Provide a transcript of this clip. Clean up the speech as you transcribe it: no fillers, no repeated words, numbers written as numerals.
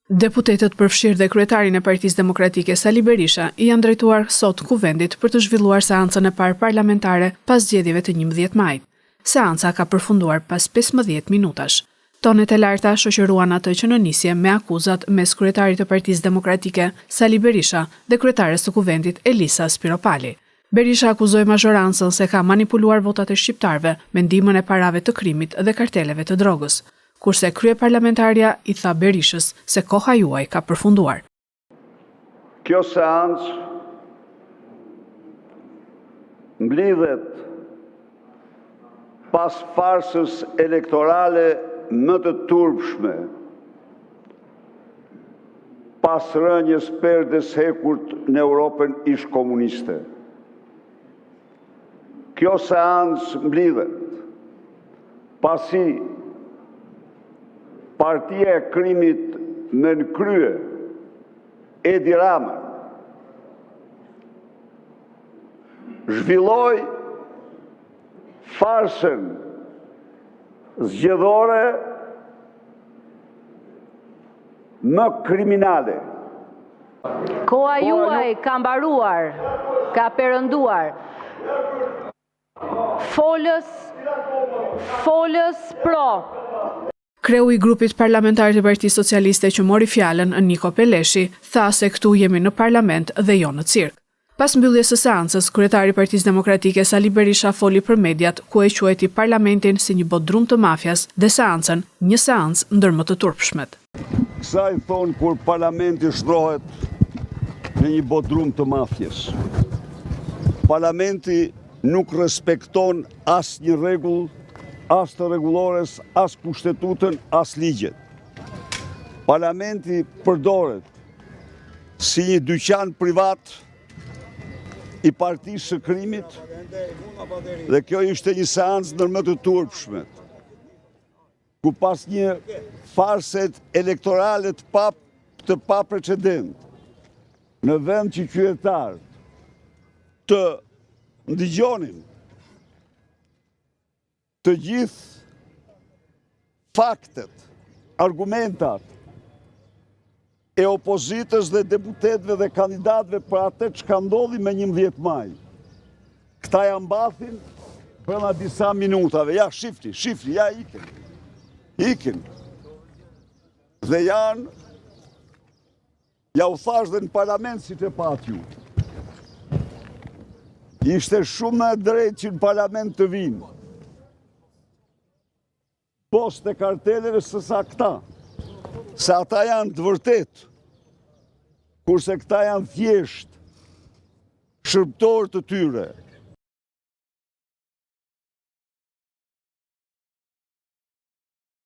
Deputetët përfshirë dhe kryetarin e Partisë Demokratike Sali Berisha i janë drejtuar sot kuvendit për të zhvilluar seancën e parë parlamentare pas zgjedhjeve të 11 majit. Seanca ka përfunduar pas 15 minutash. Tonet e larta shoqëruan atë që në nisje me akuzat mes kryetarit të Partisë Demokratike Sali Berisha dhe kryetares së kuvendit Elisa Spiropali. Berisha akuzoi mazhorancën se ka manipuluar votat e shqiptarëve me ndihmën e parave të krimit dhe karteleve të drogës. Kurse kryeparlamentarja i tha Berishës se koha juaj ka përfunduar. Kjo seancë mblidhet pas farsës elektorale më të turpshme, pas rënjes perdes hekurt në Europën ish komuniste. Kjo seancë mblidhet pasi Partia e krimit me në krye, Edi Rama, zhvilloi farsën zgjedhore më kriminale. Koha juaj ka mbaruar, ka perënduar. Folës pro. Kreu i grupit parlamentar të Partisë Socialiste që mori fjalën, Niko Peleshi, tha se këtu jemi në parlament dhe jo në cirk. Pas mbylljes së seancës, kryetari i Partisë Demokratike Sali Berisha foli për mediat ku e quajti parlamentin si një bodrum të mafjas dhe seancën një seancë ndër më të turpshmet. Kësaj thonë kur parlamenti shtrohet në një bodrum të mafjes. Parlamenti nuk respekton as një rregull, as të rregullores, as kushtetutën, as ligjet. Parlamenti përdoret si një dyqan privat i Partisë së Krimit dhe kjo ishte një seancë ndër më të turpshmet, ku pas një farset elektorale të pa precedent, në vend që qytetarët të ndigjonin të gjithë faktet, argumentat e opozitës dhe deputetëve dhe kandidatëve për atë që ka ndodhi me 11 maj. Këta ja mbathin brenda disa minutave. Ja, shifri, ja ikin. Dhe janë, ja u thash dhe në parlament si të pat ju. Ishte shumë më drejt që në parlament të vinë post e karteleve sësa këta, se ata janë të vërtet, kurse këta janë thjesht shërbëtor të tyre.